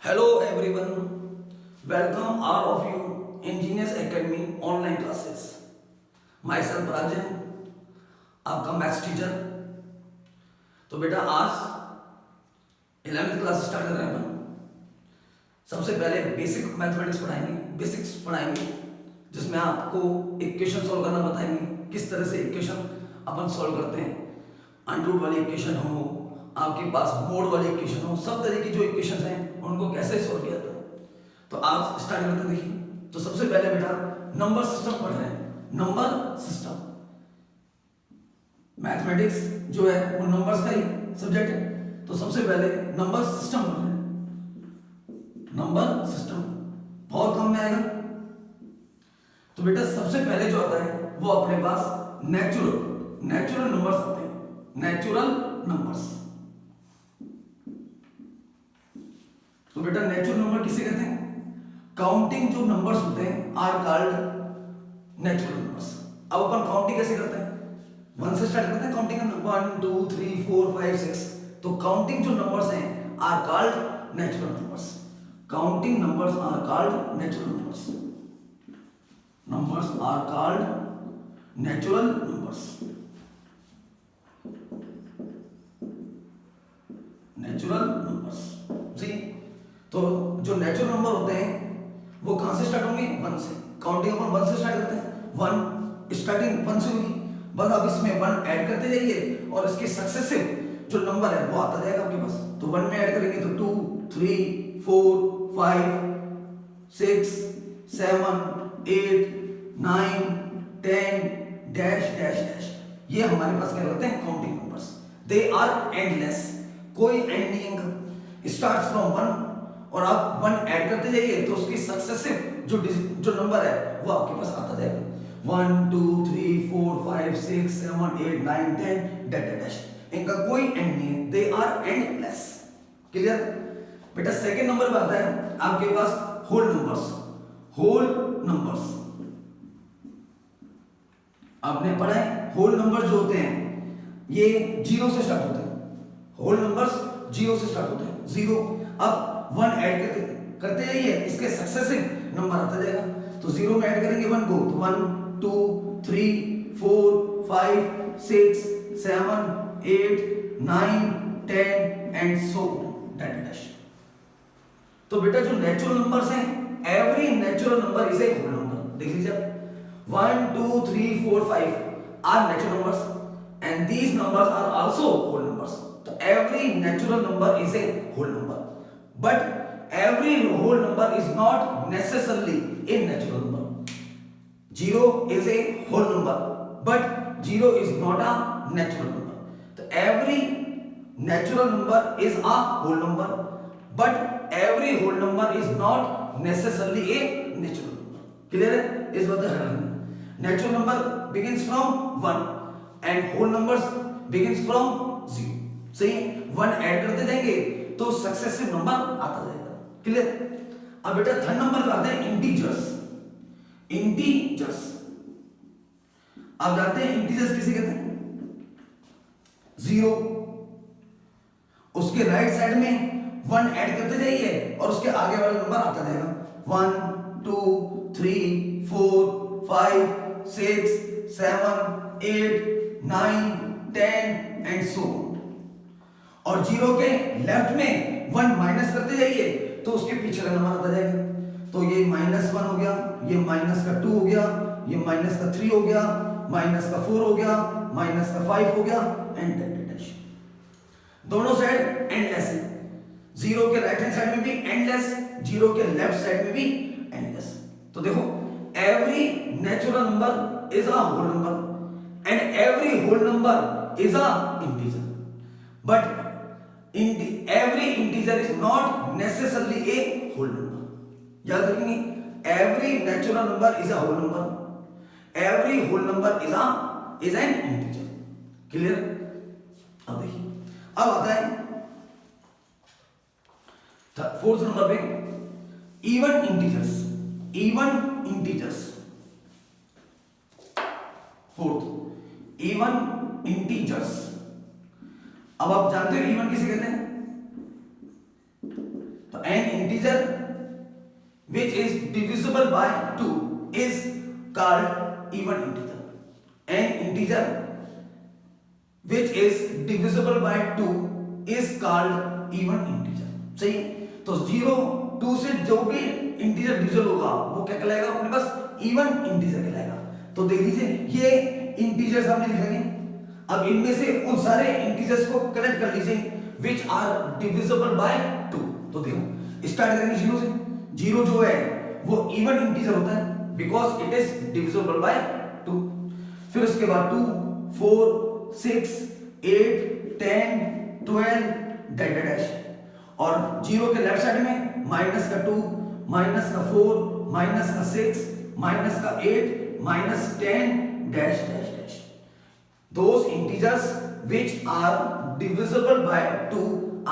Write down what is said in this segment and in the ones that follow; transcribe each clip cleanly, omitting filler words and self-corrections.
Hello everyone, welcome all of you in Genius Academy online classes. Myself Rajan, आपका maths teacher. तो बेटा आज 11th class start कर रहे हैं अपन। सबसे पहले बेसिक मैथमेटिक्स पढ़ाएंगे, बेसिक्स पढ़ाएंगे, जिसमें आपको इक्वेशन सॉल्व करना बताएंगे, किस तरह से इक्वेशन अपन सॉल्व करते हैं। अंडरूट वाली इक्वेशन हो, आपके पास मोड वाली इक्वेशन हो, सब तरह की जो इक्वेशंस हैं उनको कैसे सॉल्व किया जाता है। तो आज स्टार्ट करते हैं। देखिए, तो सबसे पहले बेटा नंबर सिस्टम पढ़ रहे हैं। नंबर सिस्टम, मैथमेटिक्स जो है वो नंबर्स का ही सब्जेक्ट है। तो सबसे पहले नंबर सिस्टम पढ़ रहे हैं। नंबर सिस्टम बहुत कम में आएगा। तो बेटा सबसे पहले जो आता है वो अपने पास नेचुरल नंबर्स आते हैं। नेचुरल नंबर्स, तो बेटा नेचुरल नंबर किसे कहते हैं? काउंटिंग जो नंबर्स होते हैं आर कॉल्ड नेचुरल नंबर्स। अब अपन काउंटिंग कैसे करते हैं? 1 से स्टार्ट करते हैं काउंटिंग करना, 1 2 3 4 5 6। तो काउंटिंग जो नंबर्स हैं are called natural numbers. Counting numbers are called natural numbers. Numbers are called natural numbers. Natural numbers जी। तो जो नेचुरल नंबर होते हैं वो कहां से स्टार्ट होंगे? 1 से। काउंटिंग अपन 1 से स्टार्ट करते हैं। 1 स्टार्टिंग 1 से होगी, बस आप इसमें 1 ऐड करते जाइए और इसके सक्सेसिव जो नंबर है वो आता जाएगा आपके पास। तो 1 में ऐड करेंगे तो 2 3 4 5 6 7 8 9 10 डैश डैश डैश। ये हमारे पास क्या कहलाते हैं? Counting numbers. They are endless, कोई एंड नहीं इनका। स्टार्ट्स फ्रॉम 1 और आप 1 ऐड करते जाइए तो उसकी सक्सेसिव जो नंबर है वो आपके पास आता जाएगा। 1 2 3 4 5 6 7 8 9 10 डैश डैश। इनका कोई एंड नहीं है। They are endless. क्लियर? बेटा सेकंड नंबर पे आता है आपके पास होल नंबर्स। होल नंबर्स आपने पढ़ा है, होल नंबर्स जो होते हैं ये 0 से स्टार्ट होते हैं। होल नंबर्स 0 से स्टार्ट होते हैं। 0, अब 1 ऐड करते जाइए, इसके सक्सेसिव नंबर आता जाएगा। तो 0 में ऐड करेंगे 1 को तो 1 2 3 4 5 6 7 8 9 10 एंड सो डैश। तो बेटा जो नेचुरल नंबर्स हैं, every natural number is a whole number. देख लीजिए आप, 1 2 3 4 5 are natural numbers and these numbers are also whole numbers. So every natural number is a whole number, but every whole number is not necessarily a natural number. 0 is a whole number, but 0 is not a natural number. So every natural number is a whole number, but every whole number is not necessarily a natural number. Clear है? इस बात है। Natural number begins from 1 and whole numbers begins from 0. सही? 1 add करते जाएंगे तो successive number आता जाएगा। क्लियर? अब बेटा थर्ड नंबर पे आते हैं इंटीजर्स। इंटीजर्स, आप जानते हैं इंटीजर्स किसे कहते हैं? 0, उसके राइट साइड में 1 ऐड करते जाइए और उसके आगे वाला नंबर आता जाएगा। 1 2 3 4 5 6 7 8 9 10 एंड सो। और 0 के लेफ्ट में 1 माइनस करते जाइए तो उसके पीछे का नंबर आता जाएगा। तो ये -1 हो गया, ये -2 हो गया, ये -3 हो गया, -4 हो गया, -5 हो गया एंड डैश। दोनों साइड एंडलेस है। 0 के राइट हैंड साइड में भी एंडलेस, 0 के लेफ्ट साइड में भी एंडलेस। तो देखो, every natural number is a whole number and every whole number is a integer, but every integer is not necessarily a whole number. याद रखेंगे, every natural number is a whole number, every whole number is an integer. Clear? अब देखिए, अब आता है fourth number पे even integers. Even integers, fourth even integers. अब आप जानते हो इवन किसे कहते हैं? तो N integer which is divisible by 2 is called even integer. An integer which is divisible by 2 is called even integer. सही है? तो 0 2 से जो भी इंटीजर डिविजल होगा वो क्या कहलाएगा अपने पास इवन इंटीजर कहलाएगा। तो देख लीजिए ये इंटीजर्स हमने लिखेंगे। अब इनमें से उन सारे इंटीजर्स को कनेक्ट कर लीजिए which are divisible by 2। तो देखो स्टार्ट करेंगे 0 से। 0 जो है वो इवन इंटीजर होता है because it is divisible bye 2। फिर उसके बाद 2 4 6 8 10 12 डैश डैश और 0 के लेफ्ट साइड में माइनस का 2 माइनस का 4 माइनस का 6 माइनस का 8 minus 10 dash dash dash. Those integers which are divisible by 2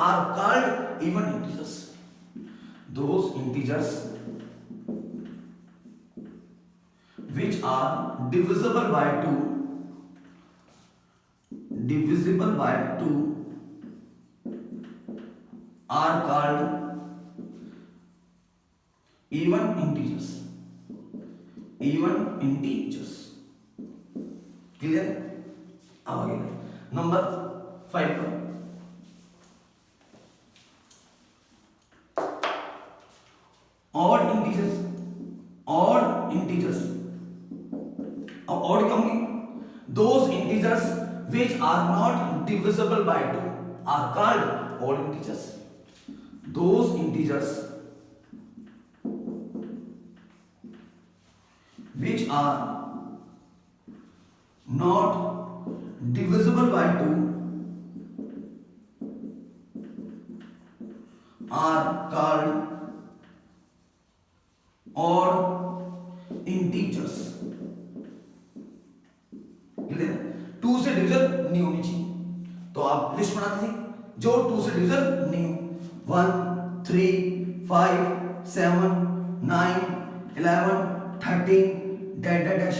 are called even integers. Those integers which are divisible by 2 are called even integers. Clear? अब आगे number 5 पर odd integers अब odd क्या होंगे? Those integers which are not divisible by 2 are called odd integers. Those integers which are not divisible by 2 are called odd integers. 2 से division नहीं होनी चाहिए तो आप लिस्ट बना दीजिए जो 2 से डिविजन नहीं हो। 1 3 5 7 9 11 13 डैश डैश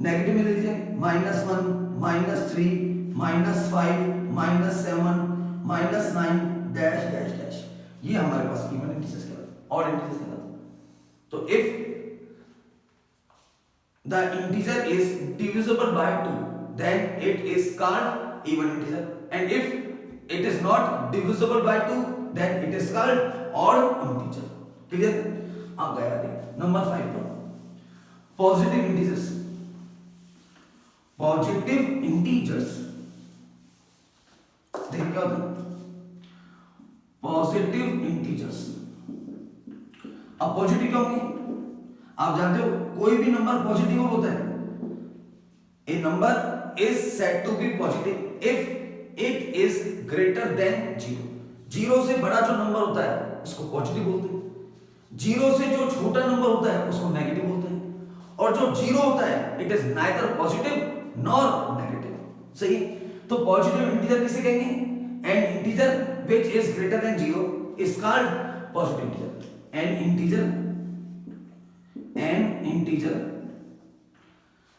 नेगेटिव में लीजिए -1 -3 -5 -7 -9 डैश डैश डैश। ये हमारे पास इवन इंटीजर्स कहलाते हैं, ऑड इंटीजर्स कहलाते हैं। तो if the integer is divisible by 2 then it is called even integer, and if it is not divisible by 2 then it is called odd integer. Clear? अब गया आगे नंबर 5 पर positive integers. Positive integers देखिए क्या होता है positive integers. अब positive क्या होंगे आप जानते हो कोई भी नंबर पॉजिटिव होता है। A number is said to be positive if it is greater than 0। 0 से बड़ा जो नंबर होता है उसको पॉजिटिव बोलते हैं, 0 से जो छोटा नंबर होता है उसको नेगेटिव बोलते हैं, और जो 0 होता है it is neither positive nor negative. सही? तो पॉजिटिव इंटीजर किसे कहेंगे? N integer which is greater than 0 is called positive integer. an integer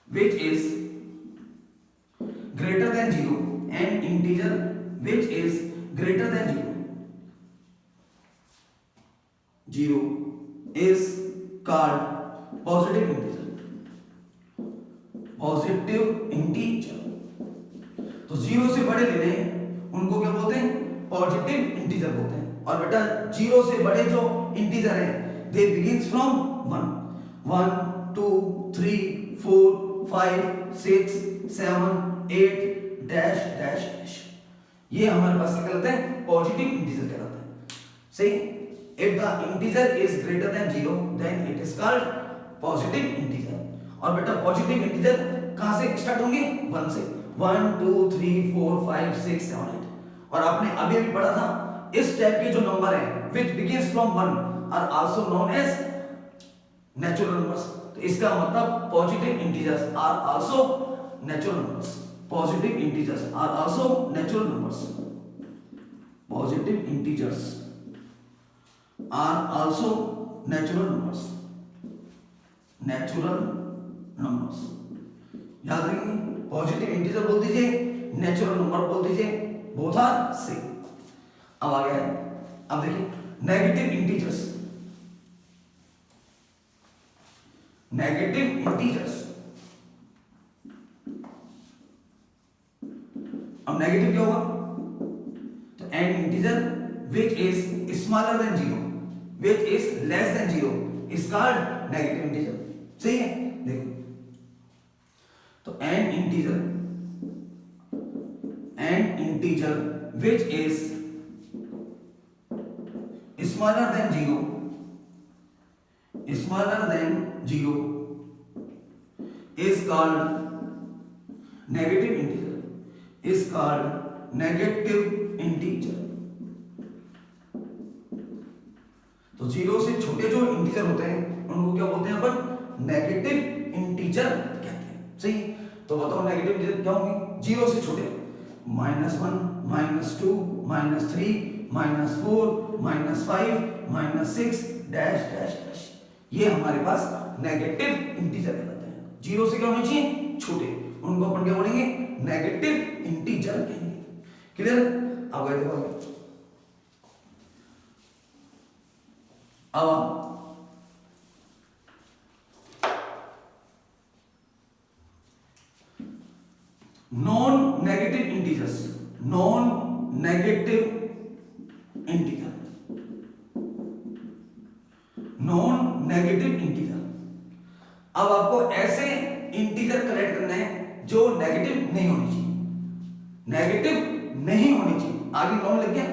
which is greater than 0 an integer which is greater than 0 is called positive integer। तो 0 से बड़े लेने उनको क्या बोलते हैं? पॉजिटिव इंटीजर बोलते हैं। और बेटा 0 से बड़े जो इंटीजर हैं they begins from 1 1 2 3 4 5 6 7 8 dash dash dash. ये हमारे पास क्या कहलाते हैं? पॉजिटिव इंटीजर कहलाते हैं। सही? If the integer is greater than 0 then it is called positive integer. और बेटा पॉजिटिव इंटीजर कहां से स्टार्ट होंगे? 1 से। 1 2 3 4 5 6 7 8। और आपने अभी अभी पढ़ा था इस टाइप के जो नंबर हैं which begins from 1 are also known as natural numbers. तो इसका मतलब positive integers are also natural numbers. Positive integers are also natural numbers. Positive integers are also natural numbers. Natural numbers याद रखिए, positive integer बोल दीजिए, natural number बोल दीजिए, both are same. अब आ गया है, अब देखिए नेगेटिव इंटीजर्स, नेगेटिव इंटीजर्स। अब नेगेटिव क्या होगा? तो N integer which is smaller than zero, which is less than zero is called negative integer. सही है? देखो, तो N integer which is smaller than zero is called negative integer, तो zero से छोटे जो इंटीजर होते हैं उनको क्या बोलते हैं अपन? नेगेटिव इंटीजर कहते हैं। सही? तो बताओ नेगेटिव इंटीजर क्या होंगे? जीरो से छोटे, -1, -2, -3, -4, -5, -6 डैश डैश डैश, ये हमारे पास नेगेटिव इंटीजर कहलाते हैं। जीरो से क्या होने चाहिए? छोटे, उनको अपन क्या बोलेंगे? नेगेटिव इंटीजर कहेंगे। क्लियर? अब आगे देखो, अब non negative integers, non negative integer, non negative integer. अब आपको ऐसे इंटीजर कलेक्ट करना है जो नेगेटिव नहीं होनी चाहिए, नेगेटिव नहीं होनी चाहिए। आगे नॉन लग गया,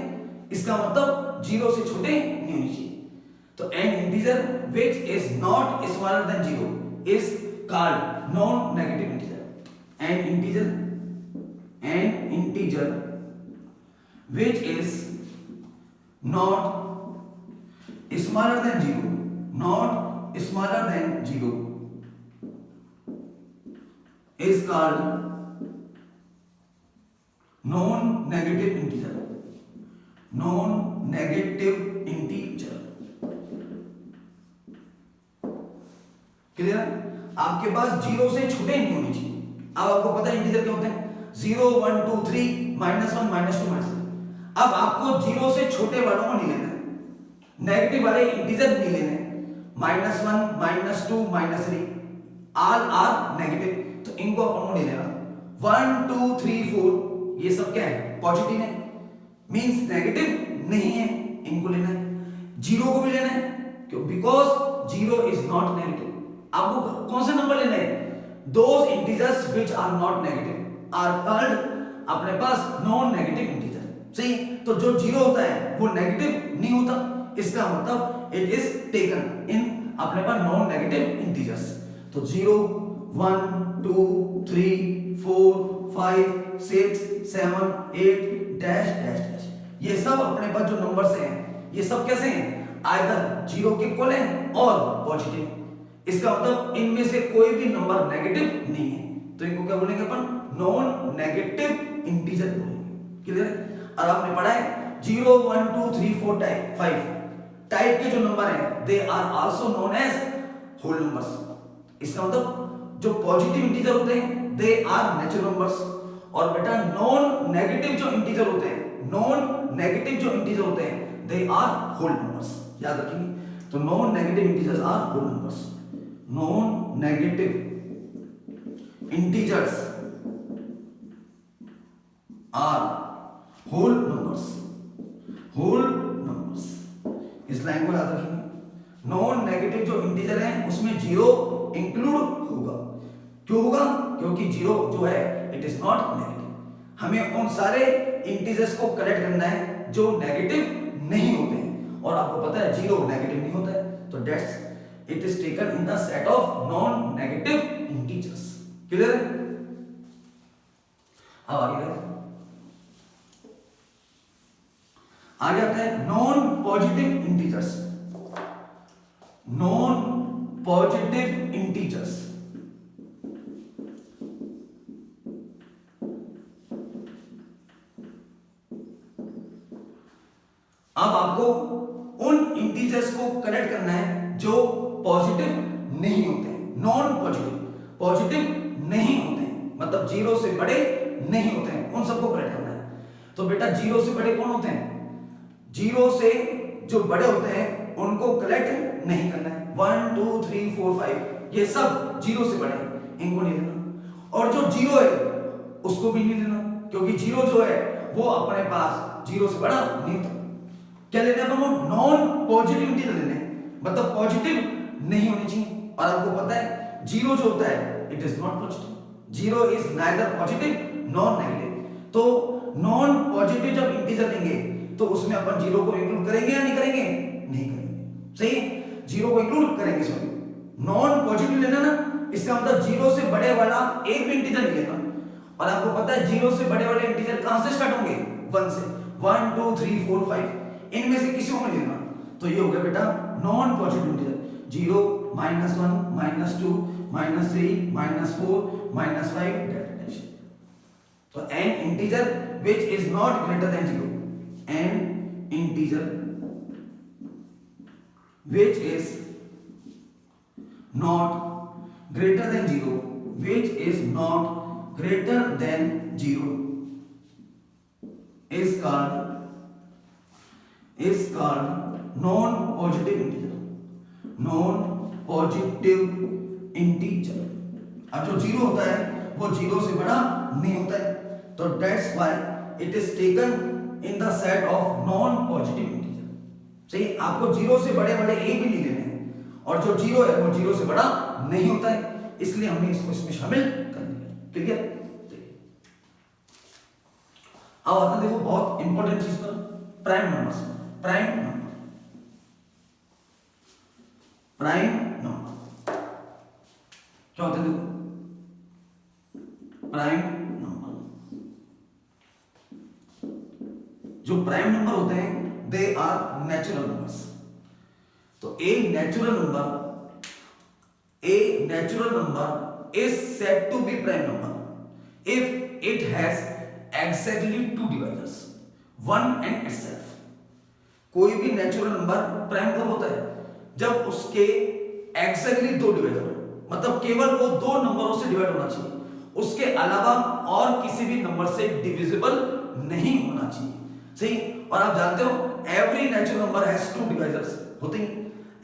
इसका मतलब जीरो से छोटे नहीं होनी चाहिए। तो N integer which is not smaller than zero is called non negative integer. N integer which is not smaller than zero, not smaller than zero is called non-negative integer, non-negative integer। Clear? आपके पास zero से छोटे नहीं होने चाहिए। अब आपको पता है इंटीजर क्या होते हैं? 0, 1, 2, 3, -1, -2, -3। अब आपको जीरो से छोटे वालों को नहीं लेना है, नेगेटिव वाले इंटीजर नहीं लेने, -1, -2, -3 ऑल आर नेगेटिव, तो इनको अपन को नहीं लेना। 1, 2, 3, 4 ये सब क्या है? पॉजिटिव है, मींस नेगेटिव नहीं है, इनको लेना है। जीरो को भी लेना है, क्यों? Because zero is not negative. आपको कौन से नंबर लेने हैं? Those integers which are not negative are called अपने पास नॉन नेगेटिव इंटीजर। सही? तो जो जीरो होता है वो नेगेटिव नहीं होता, इसका मतलब इट इज टेकन इन अपने पास नॉन नेगेटिव इंटीजर्स। तो 0, 1, 2, 3, 4, 5, 6, 7, 8 डैश डैश डैश, ये सब अपने पास जो नंबर्स हैं ये सब कैसे हैं? आइदर जीरो के इक्वल हैं और पॉजिटिव। इसका मतलब इनमें से कोई भी नंबर नेगेटिव नहीं है, तो इनको क्या बोलेंगे अपन? नॉन नेगेटिव इंटीजर बोलेंगे। क्लियर है? और आपने पढ़ा है 0, 1, 2, 3, 4 टाइप 5 टाइप के जो नंबर हैं they are also known as whole numbers. इसका मतलब जो पॉजिटिव इंटीजर होते हैं दे आर नेचुरल नंबर्स, और बेटा नॉन नेगेटिव जो इंटीजर होते हैं, नॉन नेगेटिव जो इंटीजर होते हैं दे आर होल नंबर्स। याद रखिए, तो non negative integers are whole numbers. Non negative integers are whole numbers, whole numbers. इस लाइन को याद रखिए। नॉन नेगेटिव जो इंटीजर है उसमें जीरो इंक्लूड होगा। क्यों होगा? क्योंकि जीरो जो है इट इज नॉट नेगेटिव। हमें उन सारे इंटीजर्स को कलेक्ट करना है जो नेगेटिव नहीं होते हैं, और आपको पता है जीरो नेगेटिव नहीं होता है, तो that's it is taken in the set of non negative integers. Clear है? अब आगे आता है non positive integers. Non positive integers अब आपको उन इंटीजर्स को कलेक्ट करना है जो पॉजिटिव नहीं होते हैं। नॉन पॉजिटिव, पॉजिटिव नहीं होते हैं मतलब जीरो से बड़े नहीं होते हैं, उन सबको कलेक्ट करना है। तो बेटा जीरो से बड़े कौन होते हैं? जीरो से जो बड़े होते हैं उनको कलेक्ट नहीं करना है। 1 2 3 4 5 ये सब जीरो से बड़े हैं, इनको नहीं लेना। और जो जीरो है उसको भी नहीं लेना, क्योंकि जीरो जो है वो अपने पास जीरो से बड़ा नहीं होता। क्या लेना है हमको? नॉन पॉजिटिव इंटीजर लेने, मतलब पॉजिटिव नहीं होनी चाहिए। और आपको पता है जीरो जो होता है it is not positive, zero is neither positive nor negative. तो नॉन पॉजिटिव जब इंटीजर लेंगे तो उसमें अपन जीरो को इंक्लूड करेंगे या नहीं करेंगे? नहीं करेंगे, सही। जीरो को इंक्लूड करेंगे, सॉरी। नॉन पॉजिटिव लेना ना, इसका मतलब जीरो से बड़े वाला एक भी इंटीजर नहीं लेना। और आपको पता है जीरो से बड़े वाले इंटीजर कहां से स्टार्ट होंगे? 1 से। 1 2 3 4 5 इनमें से किसी को नहीं लेना। तो ये हो गया बेटा नॉन पॉजिटिव इंटीजर। 0 -1 -2 -3 -4 -5 तो N integer which is not greater than 0, an integer which is not greater than 0, which is not greater than 0 is called non positive integer, non positive integer। अब जो जीरो होता है वो zero से बड़ा नहीं होता है, तो that's why it is taken in the set of non positive integer। सही, आपको जीरो से बड़े बड़े एक भी नहीं लेने हैं, और जो जीरो है वो जीरो से बड़ा नहीं होता है, इसलिए हमने इसको इसमें शामिल कर दिया। क्लियर? अब आता है देखो बहुत इंपॉर्टेंट चीज पर, prime numbers. Prime number, prime number क्या होता है? देखो प्राइम नंबर, जो प्राइम नंबर होते हैं दे आर नेचुरल नंबर्स। तो a natural number is said to be prime number if it has exactly two divisors, one and itself. कोई भी नेचुरल नंबर प्राइम कब होता है? जब उसके एग्जैक्टली दो डिवाइजर, मतलब केवल वो दो नंबरों से डिवाइड होना चाहिए, उसके अलावा और किसी भी नंबर से डिविजिबल नहीं होना चाहिए। सही। और आप जानते हो every natural number has two divisors होते हैं।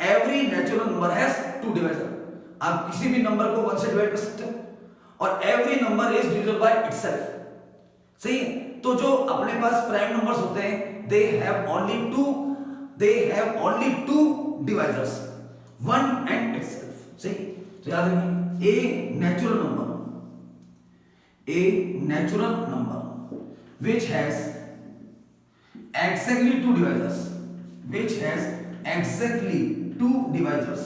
Every natural number has two divisor. आप किसी भी नंबर को 1 से डिवाइड कर सकते हो, और every number is divisible by itself. सही। तो जो अपने पास प्राइम नंबर्स होते हैं they have only two divisors, one and itself. सही। तो याद रखिए a natural number which has exactly two divisors,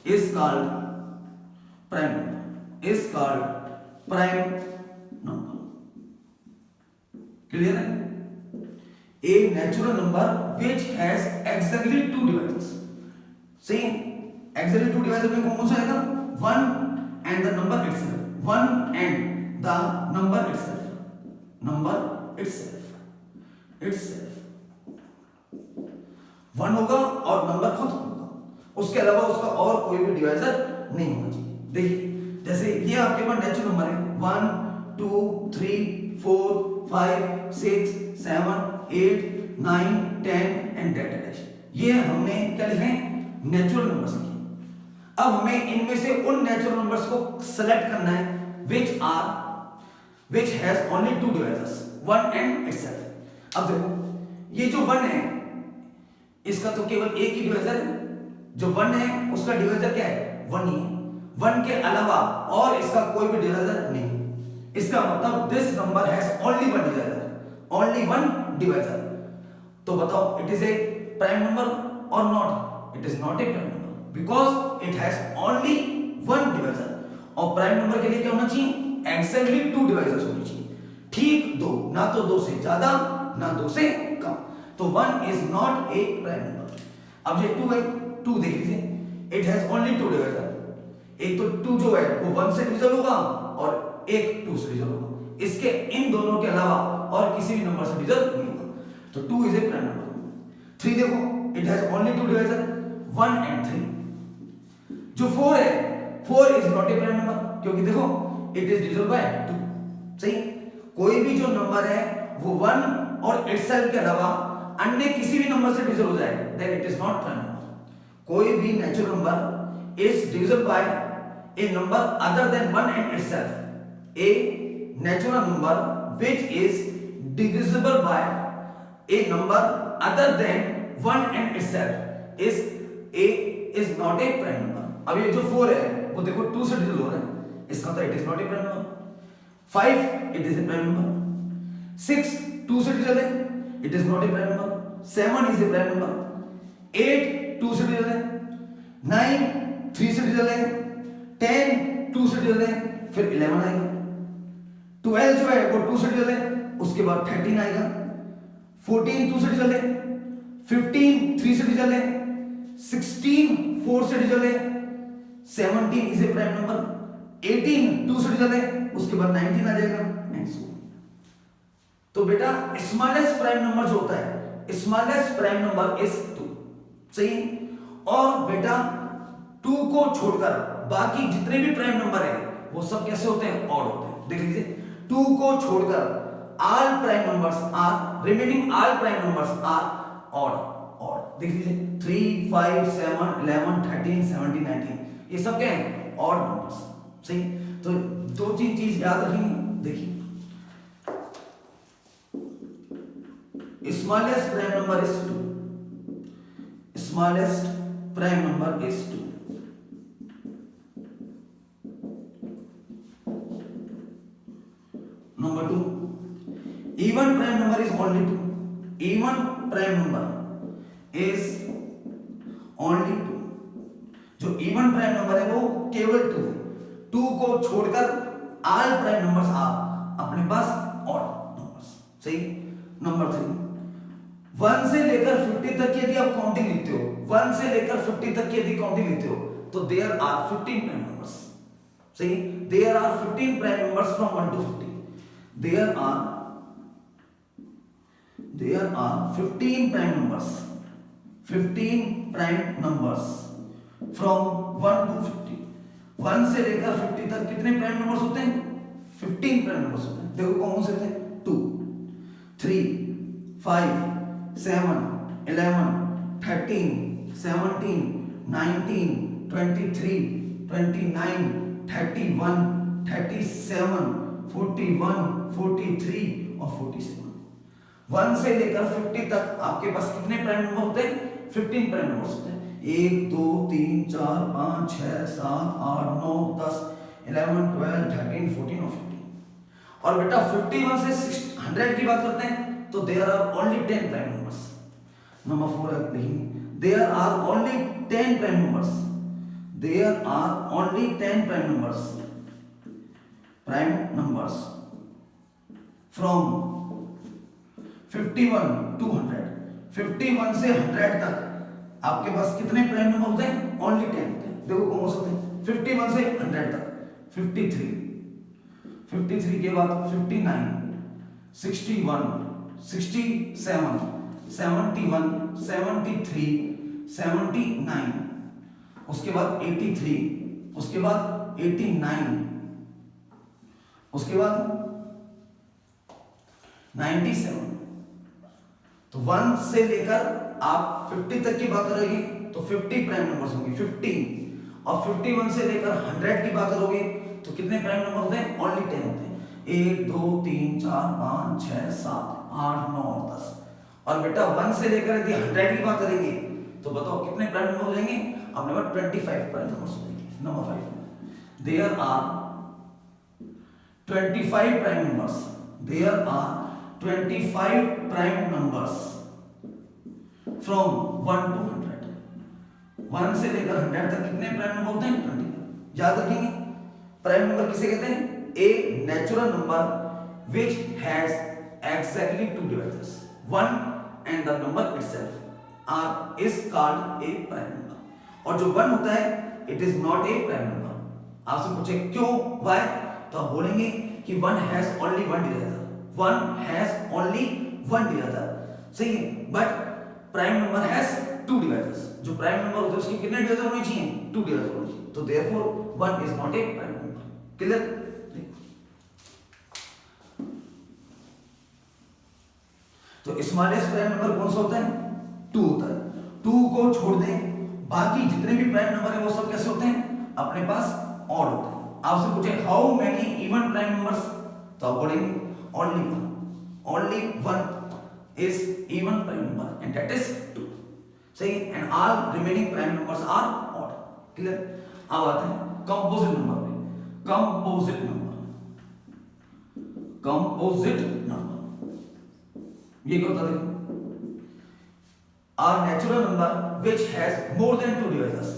is called prime number, clear है? A natural number which has exactly two divisors। सही। exactly two divisor में कौन सा आएगा? 1 and the number itself, 1 and the number itself 1 होगा और number खुद होगा, उसके अलावा उसका और कोई भी डिवाइजर नहीं होना चाहिए। देखिए जैसे ये आपके पास नेचुरल नंबर है 1 2 3 4 5 6 7 8 9 10 एंड डेट। ये हमने क्या लिखे? नेचुरल नंबर्स लिखे। अब हमें इनमें से उन नेचुरल नंबर्स को सेलेक्ट करना है which has only two divisors, 1 and itself। अब देखो ये जो 1 है इसका तो केवल एक ही डिवाइजर है, जो 1 है उसका डिवाइजर क्या है? 1 ही है। 1 के अलावा और इसका कोई भी डिवाइजर नहीं। इसका मतलब this number has only one divisor. तो बताओ it is a prime number or not? It is not a prime number because it has only one divisor. और प्राइम नंबर के लिए क्या होना चाहिए? एक्जैक्टली टू डिवाइजर्स होनी चाहिए, ठीक दो, ना तो 2 से ज्यादा ना 2 से कम। तो 1 is not a prime number. अब ये 2 है, 2 देख लीजिए, it has only two divisor. एक तो 2 जो है वो 1 से डिविजिबल होगा और एक 2 से डिविजिबल होगा, इसके इन दोनों के अलावा और किसी भी नंबर से डिविजिबल नहीं होगा। तो 2 इज ए प्राइम नंबर। 3 देखो, it has only two divisor, 1 and 3। जो 4 है, 4 is not a prime number, क्योंकि देखो इट इज डिविजिबल बाय 2। सही। कोई भी जो नंबर है वो 1 और इटसेल्फ के अलावा अन्य किसी भी नंबर से डिविजिबल हो जाए, then it is not prime number. कोई भी natural number is divisible by a number other than 1 and itself। A natural number which is divisible by a number other than 1 and itself is not a prime number। अब ये जो 4 है वो देखो 2 से divisible हो रहा है, इसका मतलब it is not a prime number. 5 it is a prime number. 6 2 से डिविजिबल है, it is not a prime number. 7 is a prime number. 8 2 से डिविजिबल है। 9 3 से डिविजिबल है। 10 2 से डिविजिबल है, फिर 11 आएगा। 12 जो है वो 2 से डिविजिबल है, उसके बाद 13 आएगा। 14 2 से डिविजिबल है। 15 3 से डिविजिबल है। 16 4 से डिविजिबल है। 17 इज ए प्राइम नंबर। 18 2 से डिविजिबल है, उसके बाद 19 आ जाएगा एंड सो। तो बेटा स्मॉलेस्ट प्राइम नंबर जो होता है, स्मॉलेस्ट प्राइम नंबर इज 2, सही। और बेटा 2 को छोड़कर बाकी जितने भी प्राइम नंबर है वो सब कैसे होते हैं, ऑड होते हैं। देख लीजिए 2 को छोड़कर all prime numbers are remaining all prime numbers are odd। देख लीजिए 3 5 7 11 13 17 19 ये सब क्या है, ऑड नंबर्स, सही। तो दो तीन चीज याद रखेंगे। देखिए smallest prime number is 2, smallest prime number is 2। Number 2, even prime number is only 2। even prime number is only 2। जो even prime number है वो केवल 2 है। 2 को छोड़कर all prime numbers are अपने पास odd numbers, सही। नंबर 3, 1 से लेकर 50 तक यदि आप काउंटिंग लिखते हो, 1 से लेकर 50 तक यदि काउंटिंग लिखते हो तो there are 15 prime numbers, सही। there are 15 prime numbers from 1 to 50। there are 15 prime numbers, 15 prime numbers from 1 to 50। 1 से लेकर 50 तक कितने प्राइम नंबर्स होते हैं, 15 प्राइम नंबर्स होते हैं। देखो कौन से होते हैं, 2 3 5 7 11 13 17 19 23 29 31 37 41 43 और 47। 1 से लेकर 50 तक आपके पास कितने प्राइम नंबर होते हैं, 15 प्राइम नंबर्स होते हैं। 1 2 3 4 5 6 7 8 9 10 11 12 13 14 और 15। और बेटा 51 से 100 की बात करते हैं तो there are only 10 prime numbers. Number 4 लिखेंगे, there are only 10 prime numbers, there are only 10 prime numbers from 51 to 100। 51 से 100 तक आपके पास कितने प्राइम नंबर होते हैं, ओनली 10 होते हैं। देखो कौन से होते हैं, 51 से 100 तक 53, 53 के बाद 59 61 67 71 73 79, उसके बाद 83, उसके बाद 89, उसके बाद 97। तो 1 से लेकर आप 50 तक की बात करोगे तो 50 प्राइम नंबर्स होंगे, 15। और 51 से लेकर 100 की बात करोगे तो कितने प्राइम नंबर होते हैं, ओनली 10 होते हैं। 1 2 3 4 5 6 7 8 9 10। और बेटा 1 से लेकर यदि 100 की बात करेंगे तो बताओ कितने प्राइम नंबर हो जाएंगे, अपने पास 25 प्राइम नंबर्स हो जाएंगे। Number 5, there are 25 prime numbers, there are 25 prime numbers from 1 to 100। 1 से लेकर 100 तक कितने प्राइम नंबर होते हैं, 20। याद रखेंगे प्राइम नंबर किसे कहते हैं, ए natural number which has exactly 2 divisors, 1 and the number itself is called a prime number। और जो 1 होता है it is not a prime number। आपसे पूछे क्यों, why, तो आप बोलेंगे कि 1 has only 1 divisor, 1 has only 1 divisor, सही है। But prime number has 2 divisors. जो प्राइम नंबर होते हैं उसके कितने डिवाइजर होने चाहिए, 2 डिवाइजर होने चाहिए। तो therefore 1 is not a prime number. Clear. तो स्मॉलेस्ट प्राइम नंबर कौन सा होता है? 2 होता है। 2 को छोड़ दें, बाकी जितने भी प्राइम नंबर है वो सब कैसे होते हैं? अपने पास ऑड होते हैं। आपसे पूछे how many even prime numbers, तो आप बोलेंगे only one is even prime number and that is 2। सही, and all remaining prime numbers are odd. Clear? अब आते हैं कंपोजिट नंबर पे। कंपोजिट नंबर ये क्या होता है? A natural number which has more than 2 divisors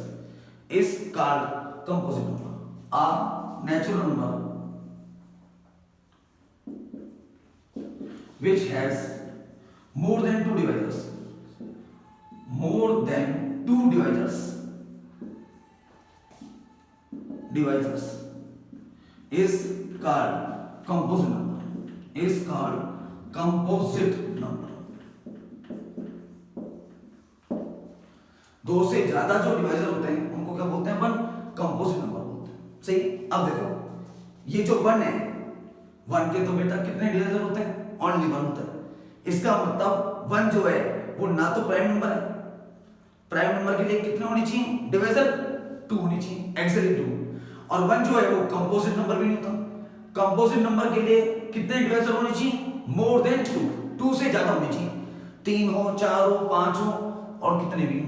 is called composite number. A natural number which has more than 2 divisors is called composite number. दो से ज्यादा जो डिवाइजर होते हैं उनको क्या बोलते हैं? 1 कंपोजिट नंबर बोलते हैं। सही, अब देखो ये जो 1 है, 1 के तो बेटा कितने डिवाइजर होते हैं? ओनली 1 होता है। इसका मतलब 1 जो है वो ना तो प्राइम नंबर है, प्राइम नंबर के लिए कितने होने चाहिए? डिवाइजर 2 होनी चाहिए, एक्चुअली 2। और 1 जो है वो कंपोजिट नंबर भी नहीं होता। कंपोजिट नंबर के लिए कितने डिवाइजर होने चाहिए? मोर देन 2 से ज्यादा होनी चाहिए, 3 हो, 4 हो, 5 हो और कितने भी।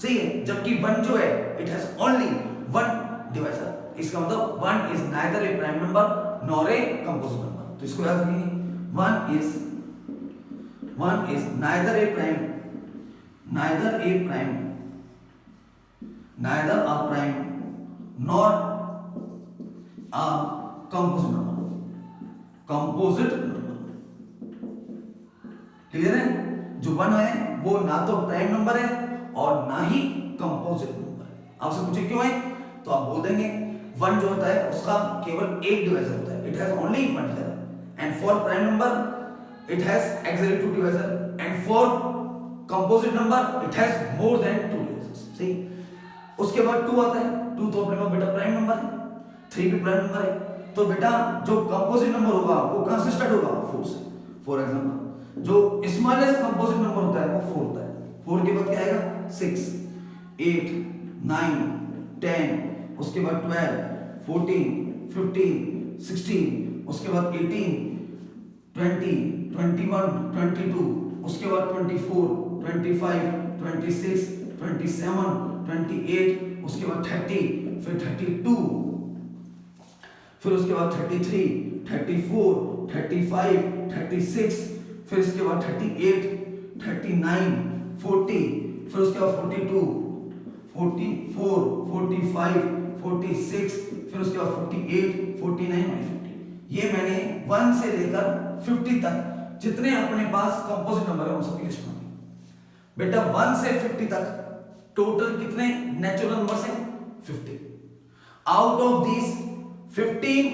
सही है, जबकि 1 जो है इट हैज ओनली 1 डिवाइजर। इसका मतलब 1 is neither a prime number nor a composite number. तो इसको याद रखिए, 1 is neither a prime nor a composite number. Clear है? जो 1 है वो ना तो प्राइम नंबर है और ना ही कंपोजिट नंबर है। आपसे पूछे क्यों है, तो आप बोल देंगे 1 जो होता है उसका केवल एक डिवाइजर होता है, it has only 1 divisor, and for prime number it has exactly 2 divisor, and for composite number it has more than 2 divisors. सही, उसके बाद 2 आता है। 2 तो अपने पास बेटा प्राइम नंबर है, 3 भी प्राइम नंबर है। तो बेटा जो कंपोजिट नंबर होगा वो कहां से स्टार्ट होगा? 4 से। फॉर एग्जांपल जो स्मॉलेस्ट कंपोजिट नंबर होता है वो 4 होता है। 4 के बाद क्या आएगा? 6, 8, 9, 10, उसके बाद 12, 14, 15, 16, उसके बाद 18, 20, 21, 22, उसके बाद 24, 25, 26, 27, 28, उसके बाद 30, फिर 32, फिर उसके बाद 33, 34, 35, 36, फिर उसके बाद 38, 39, 40, फिर उसके बाद 42, 44, 45, 46, फिर उसके बाद 48, 49 और 50। ये मैंने 1 से लेकर 50 तक जितने अपने पास कंपोजिट नंबर है उन सबकी लिस्ट बना दी। बेटा 1 से 50 तक टोटल कितने नेचुरल नंबर्स हैं? 50। Out of this 15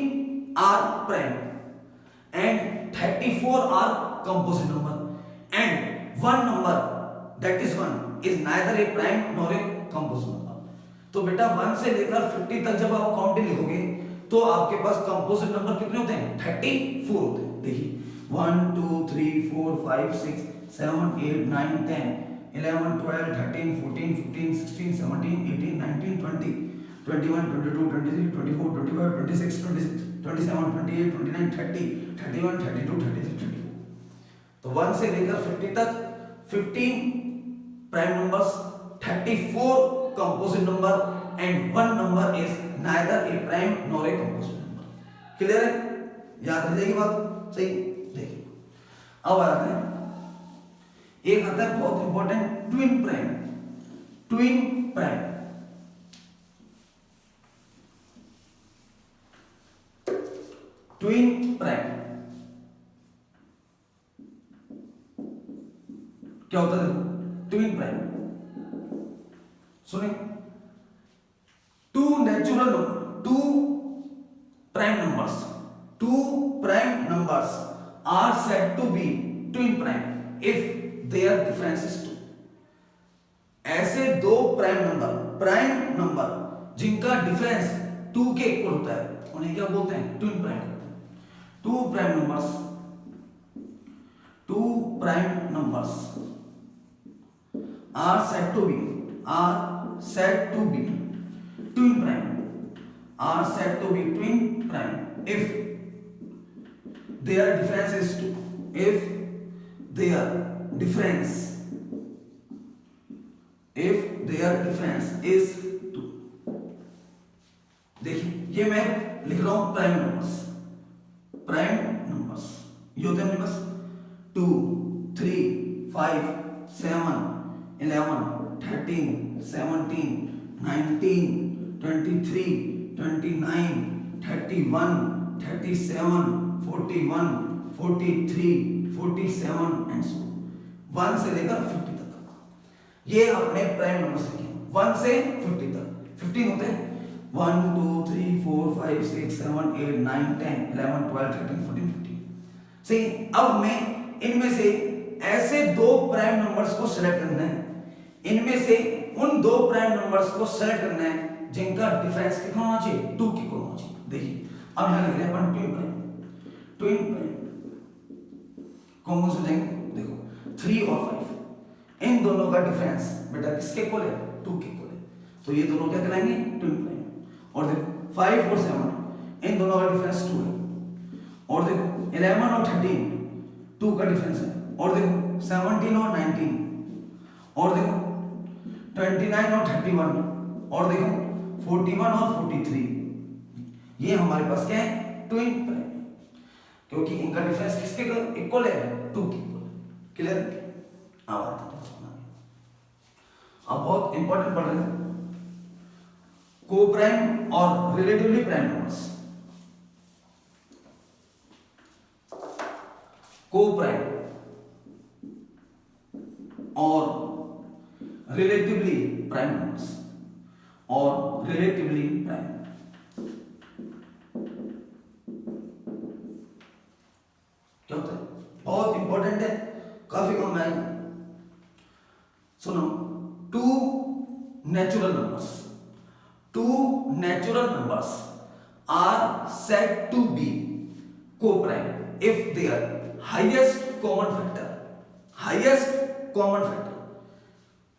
are prime and 34 are composite number, and 1 number that is 1 is neither a prime nor a composite number. तो बेटा 1 से लेकर 50 तक जब आप काउंटिंग लिखोगे तो आपके पास कंपोजिट नंबर कितने होते हैं? 34 होते हैं। देखिए 1 2 3 4 5 6 7 8 9 10 11 12 13 14 15 16 17 18 19 20 21 22 23 24 25 26 27 28 29 30 31 32 33 34। तो 1 से लेकर 50 तक 15 prime numbers, 34 composite number and 1 number is neither a prime nor a composite number. Clear है? याद रह जाएगी बात? सही। देखिए अब आते हैं, एक आता है बहुत important, twin prime. Twin prime क्या होता है? ट्विन प्राइम सुने, two prime numbers are said to be twin prime if their difference is 2। ऐसे दो प्राइम नंबर जिनका डिफरेंस 2 के इक्वल होता है उन्हें क्या बोलते हैं? ट्विन प्राइम कहते हैं। 2 prime two prime numbers are said to be twin prime, are said to be twin prime if their difference is 2, if their difference is 2। देखिए ये मैं लिख रहा हूं प्राइम नंबर्स, ये होते हैं अपने पास 2, 3, 5, 7, 11, 13, 17, 19, 23, 29, 31, 37, 41, 43, 47 एंड सो 1 से लेकर 50 तक। ये अपने प्राइम नंबर्स लिखे 1 से 50 तक। 15 होते हैं 1, 2, 3, 4, 5, 6, 7, 8, 9, 10, 11, 12, 13, 14, 15। सही। अब हमें इनमें से ऐसे दो प्राइम नंबर्स को सिलेक्ट करना है, इनमें से उन दो प्राइम नंबर्स को सेलेक्ट करना है जिनका डिफरेंस कितना होना चाहिए 2 की इक्वल होना चाहिए। देखिए अब यहां लिख रहे हैं अपन ट्विन प्राइम कौन कौन से जाएंगे देखो 3 और 5, इन दोनों का डिफरेंस बेटा किसके इक्वल है 2 के इक्वल है, तो ये दोनों क्या कहलाएंगे ट्विन प्राइम। और देखो 5 और 7 इन दोनों का डिफरेंस 2 है, और देखो 11 और 13 2 का डिफरेंस है, और देखो 17 और 19, और देखो 29 और 31, और देखो 41 और 43, ये हमारे पास क्या है ट्विन प्राइम, क्योंकि इनका डिफरेंस किसके इक्वल है 2 के इक्वल। क्लियर। अब बहुत इंपॉर्टेंट पढ़ रहे हैं को प्राइम और रिलेटिवली प्राइम नंबर्स। को प्राइम और रिलेटिवली प्राइम नंबर्स और रिलेटिवली प्राइम क्या होता है बहुत इंपॉर्टेंट है, काफी कम आएगा। सुनो two natural numbers are said to be coprime if their highest common factor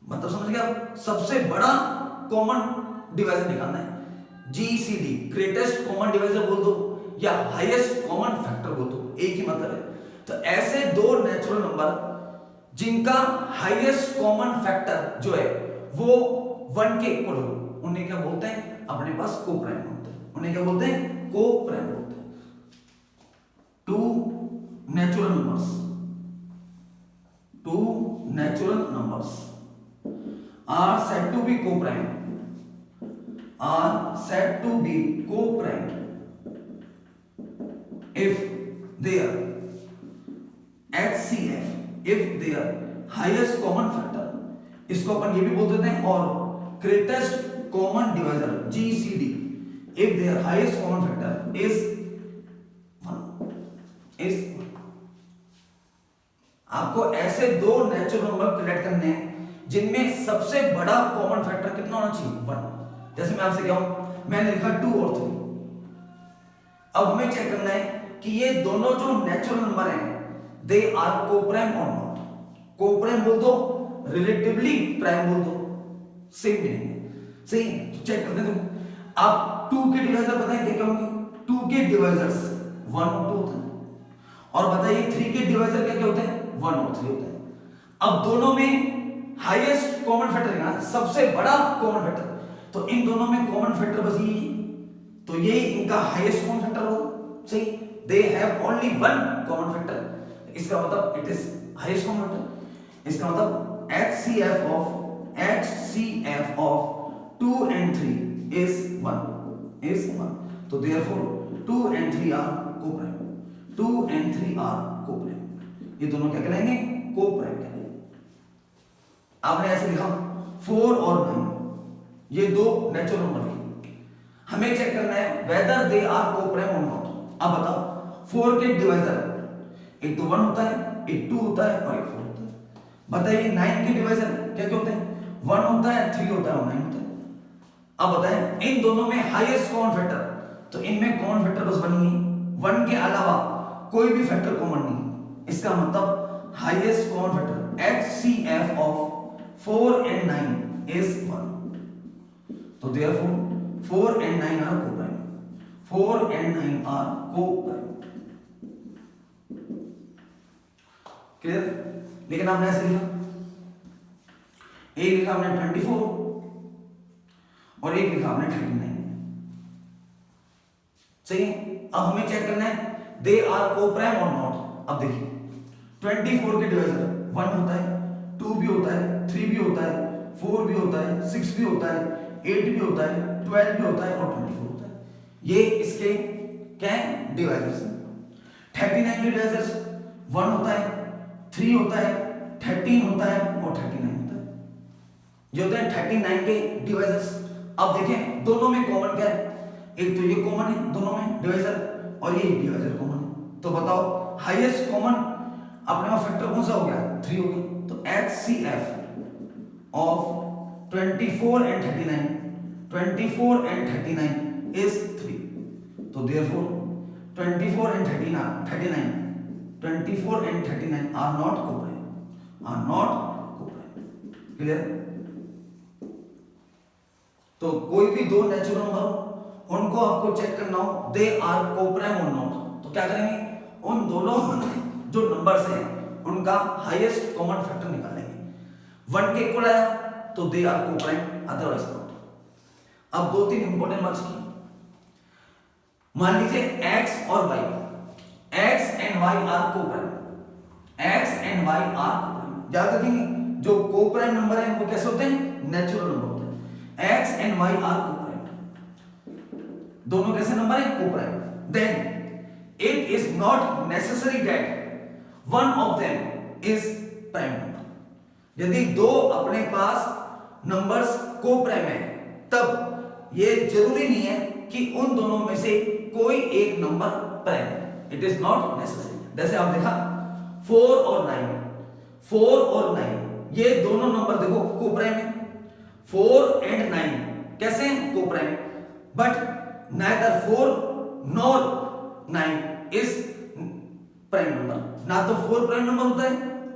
मतलब समझ गए आप, सबसे बड़ा कॉमन डिवाइजर निकालना है। जीसीडी ग्रेटेस्ट कॉमन डिवाइजर बोल दो या हाईएस्ट कॉमन फैक्टर बोल दो, एक ही मतलब है। तो ऐसे दो नेचुरल नंबर जिनका हाईएस्ट कॉमन फैक्टर जो है वो 1 के इक्वल हो, उन्हें क्या बोलते हैं अपने पास को प्राइम बोलते हैं, उन्हें क्या बोलते हैं को प्राइम बोलते हैं। Two natural numbers are said to be co-prime if their HCF if their highest common factor, इसको अपन ये भी बोल देते हैं, और greatest common divisor GCD if their highest common factor is 1। आपको ऐसे दो नेचुरल नंबर कलेक्ट करने हैं जिनमें सबसे बड़ा कॉमन फैक्टर कितना होना चाहिए 1। जैसे मैं आपसे कहूं मैंने लिखा 2 और 3, अब हमें चेक करना है कि ये दोनों जो नेचुरल नंबर हैं दे आर को प्राइम और नॉट। को प्राइम बोल दो, रिलेटिवली प्राइम बोल दो, सेम मीनिंग है। सही, तो चेक करते हैं। आप 2 के डिवाइजर बताएं क्या होंगे, 2 के डिवाइजर्स 1 और 2 होते हैं, और बताइए 3 के डिवाइजर क्या होते हैं 1 और 3 होते हैं। अब दोनों में हाईएस्ट कॉमन फैक्टर है, सबसे बड़ा कॉमन फैक्टर, तो इन दोनों में कॉमन फैक्टर बस ये, तो ये इनका हाईएस्ट कॉमन फैक्टर हो। सही, दे हैव ओनली 1 कॉमन फैक्टर, इसका मतलब it is highest common factor. इसका मतलब HCF of 2 and 3 is 1 तो therefore 2 and 3 are co-prime। 2 and 3 are co-prime, ये दोनों क्या कहलाएंगे co-prime कहलाएंगे। आपने ऐसे लिखा 4 और 9, ये दो नेचुरल नंबर हैं, हमें चेक करना है whether they are co-prime or not। अब बताओ 4 के डिवाइजर एक तो 1 होता है, एक 2 होता है और एक 4 होता है। बताइए 9 के डिवाइजर क्या क्या होते हैं 1 होता है, 3 होता है और 9 होता है। अब बताएं इन दोनों में हाईएस्ट कॉमन फैक्टर, तो इनमें कॉमन फैक्टर बस 1 ही है, 1 के अलावा कोई भी फैक्टर कॉमन नहीं। इसका मतलब highest common factor HCF of 4 and 9 is 1. तो therefore 4 and 9 are co-prime. 4 and 9 are co-prime. Clear? लेकिन आपने ऐसे लिखा, एक लिखा हमने 24 और एक लिखा हमने 39. सही है? अब हमें चेक करना है दे आर को-प्राइम और नॉट. अब देखिए 24 के डिवाइजर 1 होता है, 2 भी होता है, 3 भी होता है, 4 भी होता है, 6 भी होता है, 8 भी होता है, 12 भी होता है और 24 होता है. ये इसके क्या है? डिवाइजर्स. 39 के डिवाइजर्स 1 होता है, 3 होता है, 13 होता है और 39 होता है. ये होते हैं 39 के डिवाइजर्स. अब देखें दोनों में कॉमन क्या है? एक तो ये कॉमन है दोनों में डिवाइजर और ये डिवाइजर कॉमन है. तो बताओ हाईएस्ट कॉमन अपने पास फैक्टर कौन सा हो गया? 3 हो गया. तो HCF of 24 and 39 24 and 39 is 3. तो therefore 24 and 39 24 and 39 are not co-prime. Are not co-prime. Clear? तो कोई भी दो नेचुरल नंबर उनको आपको चेक करना हो दे आर को-प्राइम और नॉट. तो क्या करेंगे? उन दोनों जो नंबर्स हैं उनका हाईएस्ट कॉमन फैक्टर निकालेंगे. 1 के इक्वल आया तो they are coprime, otherwise not. अब 2-3 इंपॉर्टेंट बात की. मान लीजिए x और y, x and y are coprime. x and y are coprime. याद रखेंगे जो को-प्राइम नंबर है वो कैसे होते हैं? नेचुरल नंबर होते हैं. x and y are coprime. दोनों कैसे नंबर है? Coprime. Then it is not necessary that one of them is prime number. यदि दो अपने पास नंबर्स को-प्राइम है तब ये जरूरी नहीं है कि उन दोनों में से कोई एक नंबर प्राइम है. It is not necessary. जैसे आप देखा 4 और 9 ये दोनों नंबर देखो को-प्राइम है. 4 and 9 कैसे हैं? Co-prime. But neither 4 nor 9 is prime number. ना तो 4 प्राइम नंबर होता है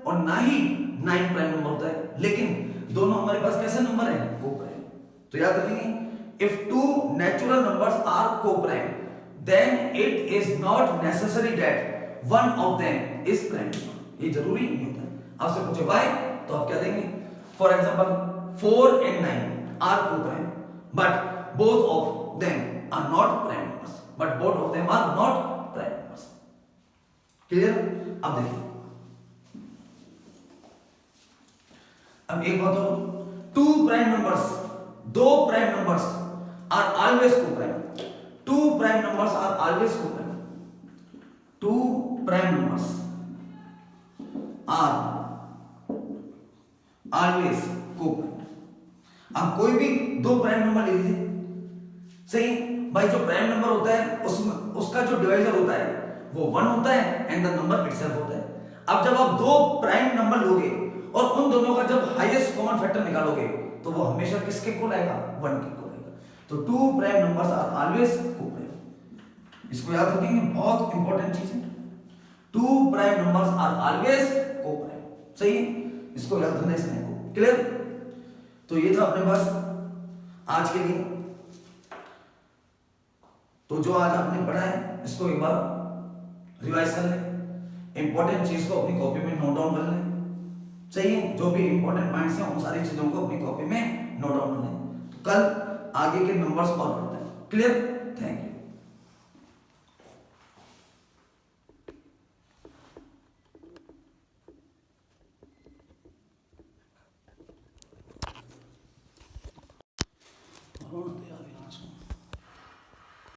और ना ही 9 प्राइम नंबर होता है. लेकिन दोनों हमारे पास कैसे नंबर है? को-प्राइम. तो याद रखेंगे if two natural numbers are coprime then it is not necessary that one of them is prime number. ये जरूरी नहीं होता है. आपसे पूछे व्हाई तो आप क्या देंगे? For example 4 and 9 are coprime but both of them are not prime numbers. But both of them are not prime numbers. Clear? अब देखिए, अब एक बात और, 2 prime numbers, 2 prime numbers are always co-prime. 2 prime numbers are always co-prime. 2 prime numbers are always co-prime. अब कोई भी 2 prime number ले लीजिए. सही भाई, जो प्राइम नंबर होता है उसमें उसका जो डिवाइजर होता है वो 1 होता है एंड द नंबर इटसेल्फ होता है. अब जब आप 2 प्राइम नंबर लोगे और उन दोनों का जब हाईएस्ट कॉमन फैक्टर निकालोगे तो वो हमेशा किसके इक्वल आएगा? 1 के इक्वल आएगा. तो 2 prime numbers are always coprime. इसको याद रखेंगे, बहुत इंपॉर्टेंट चीज है. 2 prime numbers are always coprime. सही है, इसको याद रखना. इसमें क्लियर? तो ये था अपने पास आज के लिए. तो जो आज आपने पढ़ा है इसको एक बार रिवाइज कर लें. इंपॉर्टेंट चीज को अपनी कॉपी में नोट डाउन कर लें. सही है, जो भी इंपॉर्टेंट पॉइंट्स हैं उन सारी चीजों को अपनी कॉपी में नोट डाउन कर लें. तो कल आगे के नंबर्स और पढ़ते हैं. क्लियर? Thank you.